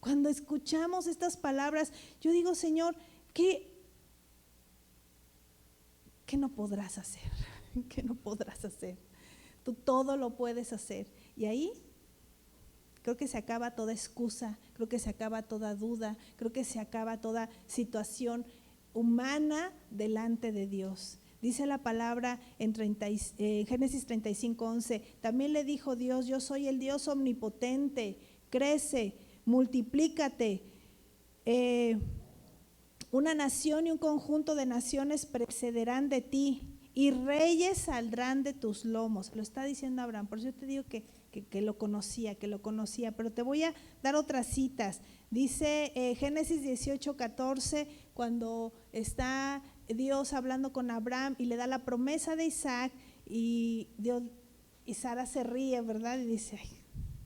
Cuando escuchamos estas palabras, yo digo, Señor, ¿qué no podrás hacer? ¿Qué no podrás hacer? Tú todo lo puedes hacer. Y ahí creo que se acaba toda excusa, creo que se acaba toda duda, creo que se acaba toda situación humana delante de Dios. Dice la palabra en Génesis 35:11, también le dijo Dios, yo soy el Dios omnipotente, crece, multiplícate. Una nación y un conjunto de naciones precederán de ti y reyes saldrán de tus lomos. Lo está diciendo Abraham, por eso yo te digo que lo conocía, pero te voy a dar otras citas. Dice Génesis 18:14, cuando está Dios hablando con Abraham y le da la promesa de Isaac, y Sara se ríe, ¿verdad? Y dice, ay,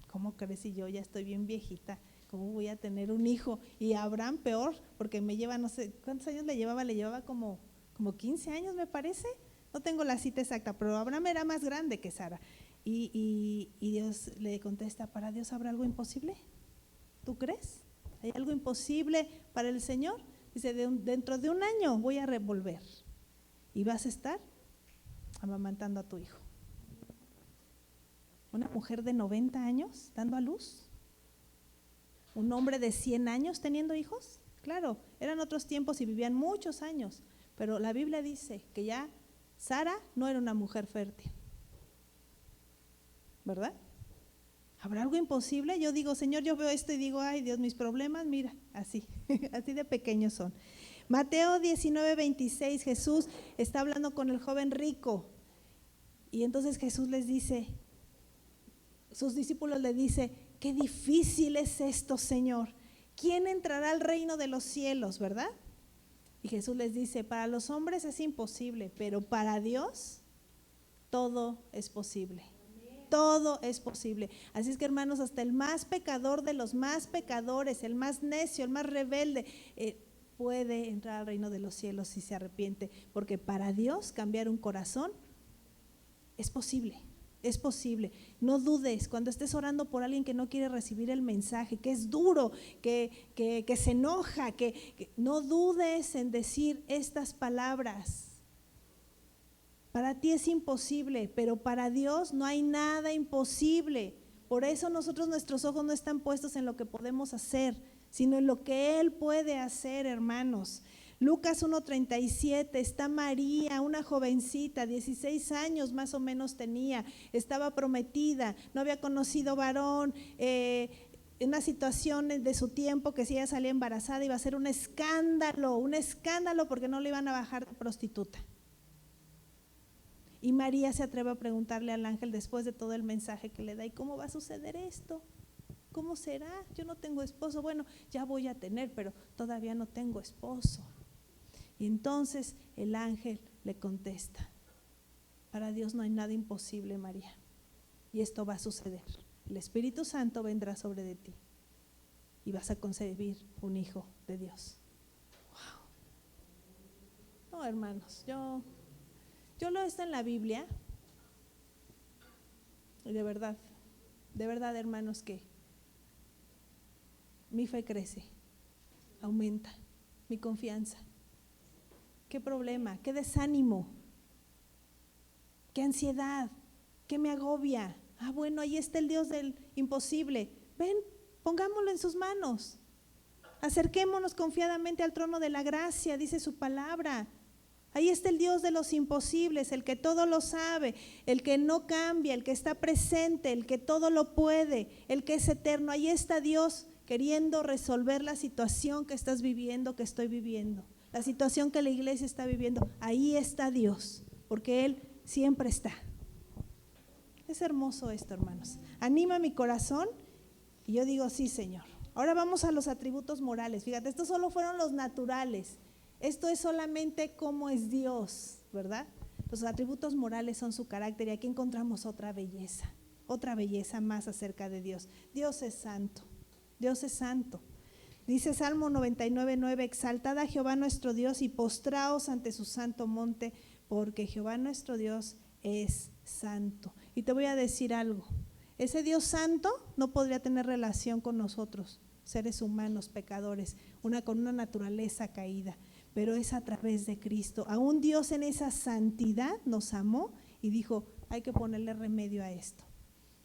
¿cómo crees si yo ya estoy bien viejita? ¿Cómo voy a tener un hijo? Y Abraham peor, porque me lleva, no sé, ¿cuántos años le llevaba como 15 años me parece, no tengo la cita exacta, pero Abraham era más grande que Sara. Y Dios le contesta, ¿para Dios habrá algo imposible? ¿Tú crees? ¿Hay algo imposible para el Señor? Dice, dentro de un año voy a revolver y vas a estar amamantando a tu hijo. Una mujer de 90 años dando a luz. Un hombre de 100 años teniendo hijos. Claro, eran otros tiempos y vivían muchos años, pero la Biblia dice que ya Sara no era una mujer fértil, ¿verdad? ¿Habrá algo imposible? Yo digo, Señor, yo veo esto y digo, ay Dios, mis problemas, mira, así, así de pequeños son. Mateo 19:26, Jesús está hablando con el joven rico y entonces Jesús les dice, sus discípulos le dicen, qué difícil es esto, Señor. ¿Quién entrará al reino de los cielos, verdad? Y Jesús les dice, para los hombres es imposible, pero para Dios todo es posible. Todo es posible. Así es que, hermanos, hasta el más pecador de los más pecadores, el más necio, el más rebelde, puede entrar al reino de los cielos si se arrepiente, porque para Dios cambiar un corazón es posible. Es posible. No dudes cuando estés orando por alguien que no quiere recibir el mensaje, que es duro, que se enoja, que no dudes en decir estas palabras. Para ti es imposible, pero para Dios no hay nada imposible. Por eso nuestros ojos no están puestos en lo que podemos hacer, sino en lo que Él puede hacer, hermanos. Lucas 1:37, está María, una jovencita, 16 años más o menos tenía, estaba prometida, no había conocido varón, en una situación de su tiempo que si ella salía embarazada iba a ser un escándalo porque no le iban a bajar de prostituta. Y María se atreve a preguntarle al ángel después de todo el mensaje que le da, ¿y cómo va a suceder esto? ¿Cómo será? Yo no tengo esposo. Bueno, ya voy a tener, pero todavía no tengo esposo. Y entonces el ángel le contesta, para Dios no hay nada imposible, María, y esto va a suceder. El Espíritu Santo vendrá sobre de ti y vas a concebir un hijo de Dios. Wow. No, hermanos, yo lo está en la Biblia y de verdad, hermanos, que mi fe crece, aumenta, mi confianza. ¿Qué problema? ¿Qué desánimo? ¿Qué ansiedad? ¿Qué me agobia? Ah, bueno, ahí está el Dios del imposible. Ven, pongámoslo en sus manos. Acerquémonos confiadamente al trono de la gracia, dice su palabra. Ahí está el Dios de los imposibles, el que todo lo sabe, el que no cambia, el que está presente, el que todo lo puede, el que es eterno. Ahí está Dios queriendo resolver la situación que estás viviendo, que estoy viviendo. La situación que la iglesia está viviendo, ahí está Dios, porque Él siempre está. Es hermoso esto, hermanos. Anima mi corazón y yo digo, sí, Señor. Ahora vamos a los atributos morales. Fíjate, estos solo fueron los naturales. Esto es solamente cómo es Dios, ¿verdad? Los atributos morales son su carácter y aquí encontramos otra belleza más acerca de Dios. Dios es santo, Dios es santo. Dice Salmo 99:9, exaltad a Jehová nuestro Dios y postraos ante su santo monte, porque Jehová nuestro Dios es santo. Y te voy a decir algo, ese Dios santo no podría tener relación con nosotros, seres humanos, pecadores, con una naturaleza caída, pero es a través de Cristo. Aún Dios en esa santidad nos amó y dijo, hay que ponerle remedio a esto.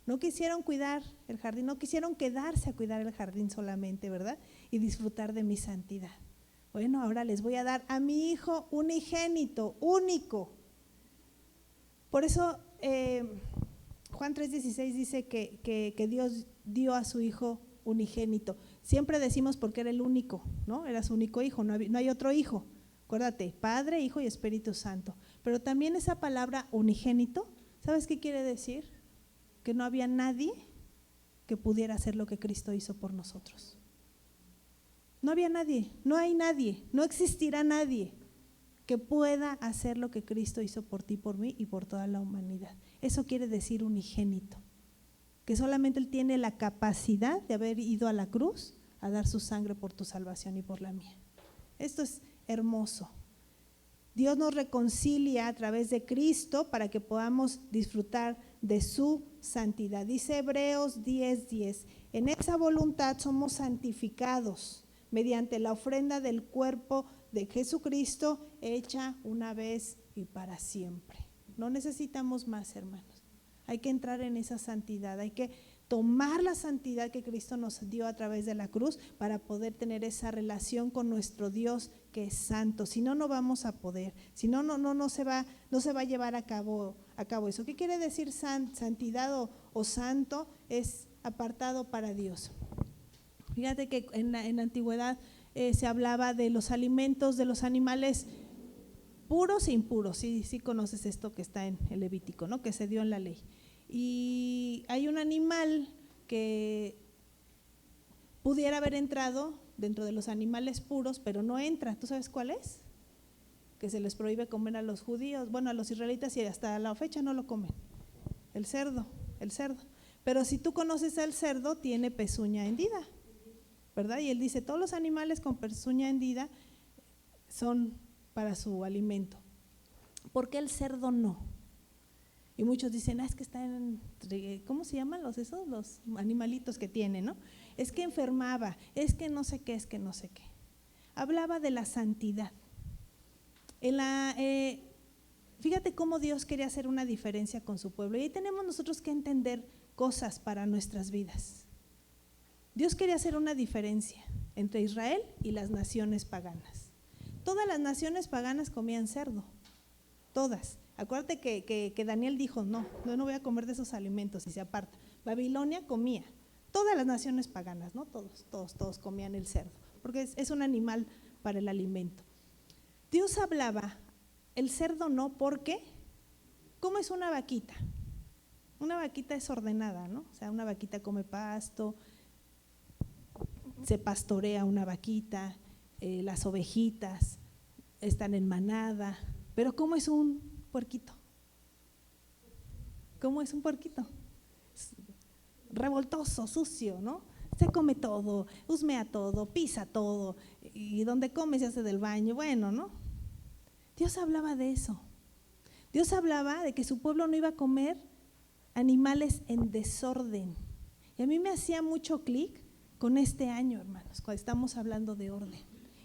No quisieron cuidar el jardín, no quisieron quedarse a cuidar el jardín solamente, ¿verdad? Y disfrutar de mi santidad. Bueno, ahora les voy a dar a mi hijo unigénito, único. Por eso Juan 3:16 dice que Dios dio a su hijo unigénito. Siempre decimos porque era el único, ¿no? Era su único hijo, no hay otro hijo. Acuérdate, Padre, Hijo y Espíritu Santo. Pero también esa palabra unigénito, ¿sabes qué quiere decir? Que no había nadie que pudiera hacer lo que Cristo hizo por nosotros. No había nadie, no hay nadie, no existirá nadie que pueda hacer lo que Cristo hizo por ti, por mí y por toda la humanidad. Eso quiere decir unigénito, que solamente Él tiene la capacidad de haber ido a la cruz a dar su sangre por tu salvación y por la mía. Esto es hermoso. Dios nos reconcilia a través de Cristo para que podamos disfrutar de su santidad. Dice Hebreos 10:10, en esa voluntad somos santificados mediante la ofrenda del cuerpo de Jesucristo hecha una vez y para siempre. No necesitamos más, hermanos. Hay que entrar en esa santidad, hay que tomar la santidad que Cristo nos dio a través de la cruz para poder tener esa relación con nuestro Dios que es santo. Si no, no vamos a poder. Si no, no se va a llevar a cabo eso. ¿Qué quiere decir santidad o santo? Es apartado para Dios. Fíjate que en la antigüedad se hablaba de los alimentos de los animales puros e impuros. Sí conoces esto que está en el Levítico, ¿no? Que se dio en la ley. Y hay un animal que pudiera haber entrado dentro de los animales puros, pero no entra. ¿Tú sabes cuál es? Que se les prohíbe comer a los judíos, bueno, a los israelitas, y hasta la fecha no lo comen. El cerdo. Pero si tú conoces al cerdo, tiene pezuña hendida, ¿verdad? Y él dice, todos los animales con pezuña hendida son para su alimento. ¿Por qué el cerdo no? Y muchos dicen, es que está ¿cómo se llaman los animalitos que tiene, ¿no? Es que enfermaba, es que no sé qué. Hablaba de la santidad. Fíjate cómo Dios quería hacer una diferencia con su pueblo. Y ahí tenemos nosotros que entender cosas para nuestras vidas. Dios quería hacer una diferencia entre Israel y las naciones paganas. Todas las naciones paganas comían cerdo, todas. Acuérdate que Daniel dijo, no voy a comer de esos alimentos, y se aparta. Babilonia comía, todas las naciones paganas, ¿no? Todos comían el cerdo, porque es un animal para el alimento. Dios hablaba, el cerdo no, porque ¿cómo es una vaquita? Una vaquita es ordenada, ¿no? O sea, una vaquita come pasto, se pastorea una vaquita, las ovejitas están en manada, pero ¿cómo es un puerquito? ¿Cómo es un puerquito? Revoltoso, sucio, ¿no? Se come todo, husmea todo, pisa todo, y donde come se hace del baño, bueno, ¿no? Dios hablaba de eso. Dios hablaba de que su pueblo no iba a comer animales en desorden. Y a mí me hacía mucho clic con este año, hermanos, cuando estamos hablando de orden.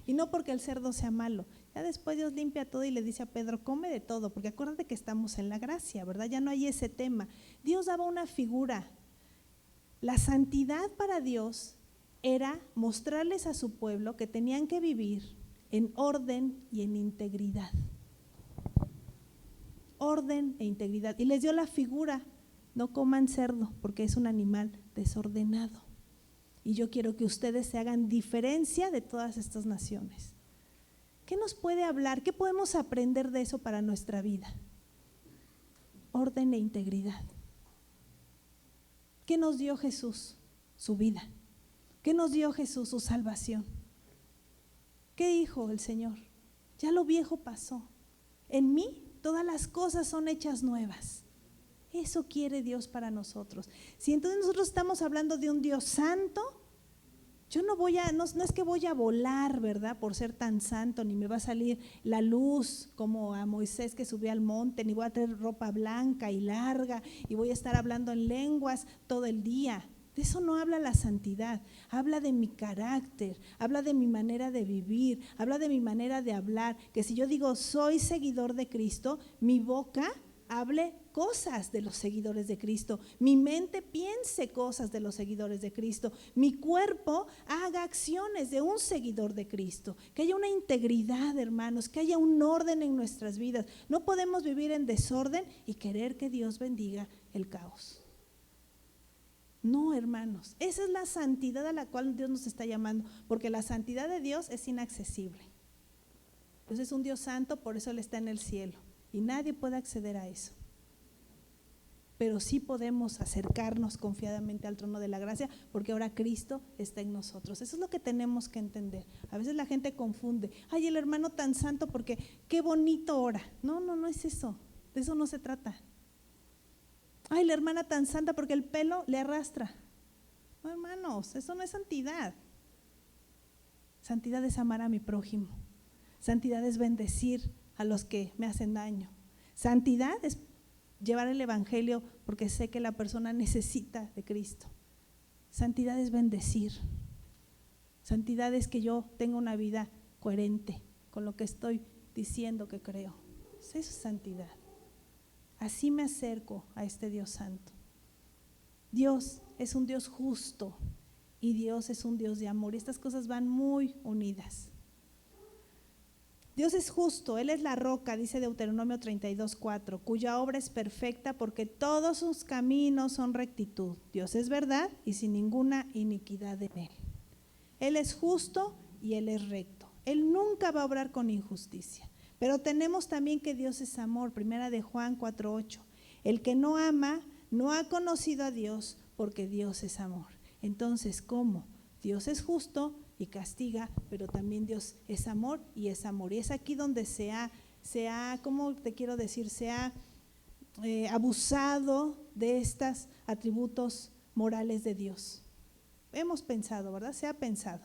Y no porque el cerdo sea malo. Ya después Dios limpia todo y le dice a Pedro, come de todo, porque acuérdate que estamos en la gracia, ¿verdad? Ya no hay ese tema. Dios daba una figura. La santidad para Dios era mostrarles a su pueblo que tenían que vivir en orden y en integridad. Orden e integridad. Y les dio la figura, no coman cerdo, porque es un animal desordenado. Y yo quiero que ustedes se hagan diferencia de todas estas naciones. ¿Qué nos puede hablar? ¿Qué podemos aprender de eso para nuestra vida? Orden e integridad. ¿Qué nos dio Jesús? Su vida. ¿Qué nos dio Jesús? Su salvación. ¿Qué dijo el Señor? Ya lo viejo pasó. En mí todas las cosas son hechas nuevas. Eso quiere Dios para nosotros. Si entonces nosotros estamos hablando de un Dios santo, yo no es que voy a volar, ¿verdad? Por ser tan santo, ni me va a salir la luz como a Moisés que subió al monte, ni voy a tener ropa blanca y larga y voy a estar hablando en lenguas todo el día. De eso no habla la santidad, habla de mi carácter, habla de mi manera de vivir, habla de mi manera de hablar, que si yo digo soy seguidor de Cristo, mi boca hable cosas de los seguidores de Cristo, mi mente piense cosas de los seguidores de Cristo, mi cuerpo haga acciones de un seguidor de Cristo, que haya una integridad, hermanos, que haya un orden en nuestras vidas. No podemos vivir en desorden y querer que Dios bendiga el caos. No, hermanos, esa es la santidad a la cual Dios nos está llamando, porque la santidad de Dios es inaccesible. Dios es un Dios santo, por eso Él está en el cielo y nadie puede acceder a eso. Pero sí podemos acercarnos confiadamente al trono de la gracia, porque ahora Cristo está en nosotros. Eso es lo que tenemos que entender. A veces la gente confunde, ay, el hermano tan santo porque qué bonito ora. No, no es eso, de eso no se trata. Ay, la hermana tan santa porque el pelo le arrastra. No, hermanos, eso no es santidad. Santidad es amar a mi prójimo. Santidad es bendecir a los que me hacen daño. Santidad es llevar el evangelio porque sé que la persona necesita de Cristo. Santidad es bendecir. Santidad es que yo tenga una vida coherente con lo que estoy diciendo que creo. Eso es santidad. Así me acerco a este Dios santo. Dios es un Dios justo y Dios es un Dios de amor. Y estas cosas van muy unidas. Dios es justo, Él es la roca, dice Deuteronomio 32:4, cuya obra es perfecta porque todos sus caminos son rectitud. Dios es verdad y sin ninguna iniquidad en Él. Él es justo y Él es recto. Él nunca va a obrar con injusticia. Pero tenemos también que Dios es amor, primera de Juan 4:8. El que no ama no ha conocido a Dios, porque Dios es amor. Entonces, ¿cómo? Dios es justo y castiga, pero también Dios es amor y es amor. Y es aquí donde se ha ¿cómo te quiero decir? Se ha abusado de estos atributos morales de Dios. Hemos pensado, ¿verdad? Se ha pensado.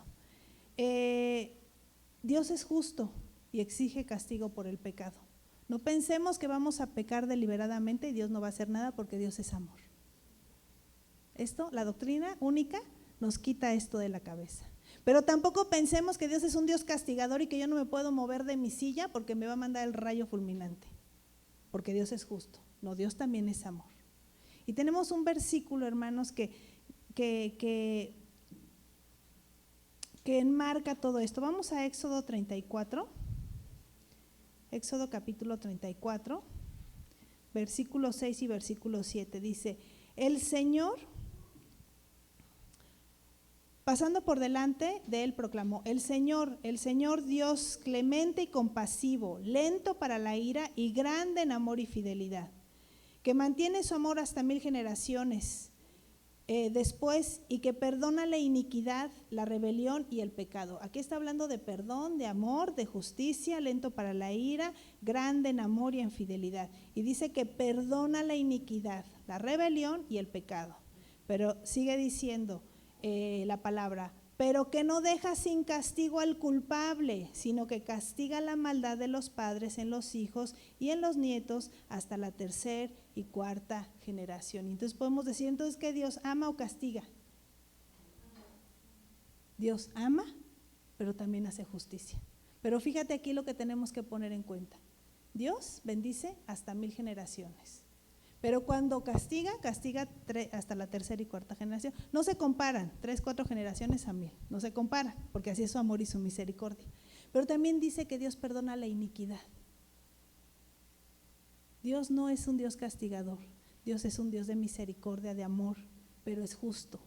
Dios es justo y exige castigo por el pecado. No pensemos que vamos a pecar deliberadamente y Dios no va a hacer nada porque Dios es amor. Esto, la doctrina única, nos quita esto de la cabeza. Pero tampoco pensemos que Dios es un Dios castigador y que yo no me puedo mover de mi silla porque me va a mandar el rayo fulminante, porque Dios es justo. No, Dios también es amor. Y tenemos un versículo, hermanos, que enmarca todo esto. Vamos a Éxodo 34. Éxodo capítulo 34, versículo 6 y versículo 7. Dice, el Señor, pasando por delante de él, proclamó, el Señor Dios clemente y compasivo, lento para la ira y grande en amor y fidelidad, que mantiene su amor hasta 1000 generaciones después y que perdona la iniquidad, la rebelión y el pecado. Aquí está hablando de perdón, de amor, de justicia, lento para la ira, grande en amor y en fidelidad. Y dice que perdona la iniquidad, la rebelión y el pecado. Pero sigue diciendo la palabra, pero que no deja sin castigo al culpable, sino que castiga la maldad de los padres en los hijos y en los nietos hasta la tercera y cuarta generación. Entonces podemos decir entonces que Dios ama o castiga. Dios ama, pero también hace justicia. Pero fíjate aquí lo que tenemos que poner en cuenta. Dios bendice hasta 1000 generaciones. Pero cuando castiga hasta la tercera y cuarta generación. No se comparan 3, 4 generaciones a 1000, no se comparan, porque así es su amor y su misericordia. Pero también dice que Dios perdona la iniquidad. Dios no es un Dios castigador, Dios es un Dios de misericordia, de amor, pero es justo.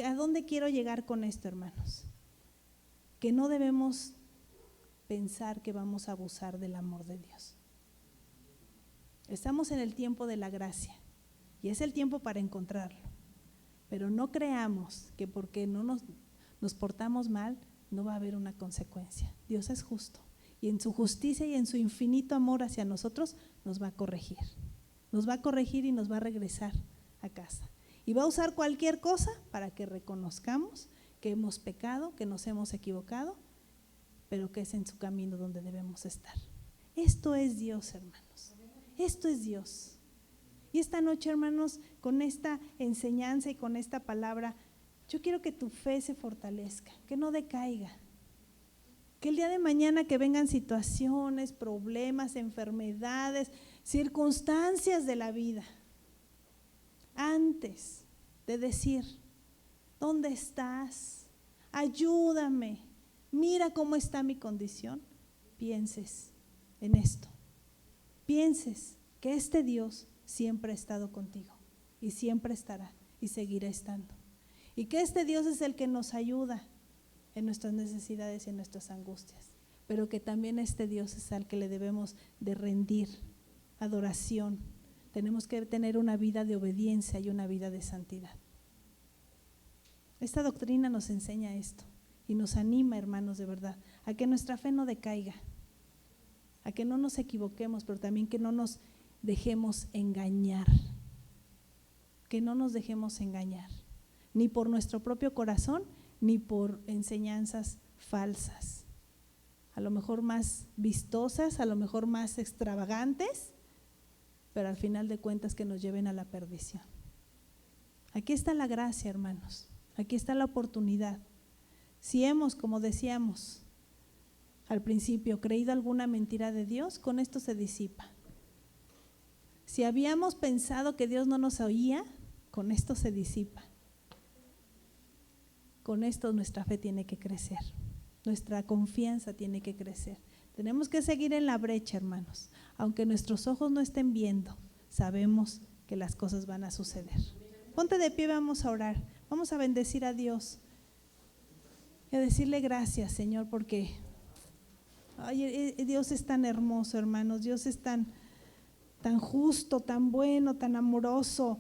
¿A dónde quiero llegar con esto, hermanos? Que no debemos pensar que vamos a abusar del amor de Dios. Estamos en el tiempo de la gracia y es el tiempo para encontrarlo, pero no creamos que porque no nos portamos mal no va a haber una consecuencia. Dios es justo y en su justicia y en su infinito amor hacia nosotros nos va a corregir y nos va a regresar a casa y va a usar cualquier cosa para que reconozcamos que hemos pecado, que nos hemos equivocado, pero que es en su camino donde debemos estar. Esto es Dios, hermanos. Esto es Dios. Y esta noche, hermanos, con esta enseñanza y con esta palabra, yo quiero que tu fe se fortalezca, que no decaiga. Que el día de mañana que vengan situaciones, problemas, enfermedades, circunstancias de la vida, antes de decir, ¿dónde estás? Ayúdame, mira cómo está mi condición, pienses en esto. Pienses que este Dios siempre ha estado contigo y siempre estará y seguirá estando. Y que este Dios es el que nos ayuda en nuestras necesidades y en nuestras angustias, pero que también este Dios es al que le debemos de rendir adoración. Tenemos que tener una vida de obediencia y una vida de santidad. Esta doctrina nos enseña esto y nos anima, hermanos, de verdad, a que nuestra fe no decaiga, a que no nos equivoquemos, pero también que no nos dejemos engañar, que no nos dejemos engañar, ni por nuestro propio corazón, ni por enseñanzas falsas, a lo mejor más vistosas, a lo mejor más extravagantes, pero al final de cuentas que nos lleven a la perdición. Aquí está la gracia, hermanos, aquí está la oportunidad. Si hemos, como decíamos al principio, creído alguna mentira de Dios, con esto se disipa. Si habíamos pensado que Dios no nos oía, con esto se disipa. Con esto nuestra fe tiene que crecer, nuestra confianza tiene que crecer. Tenemos que seguir en la brecha, hermanos. Aunque nuestros ojos no estén viendo, sabemos que las cosas van a suceder. Ponte de pie, vamos a orar, vamos a bendecir a Dios y a decirle gracias, Señor, porque Dios es tan hermoso, hermanos. Dios es tan justo, tan bueno, tan amoroso.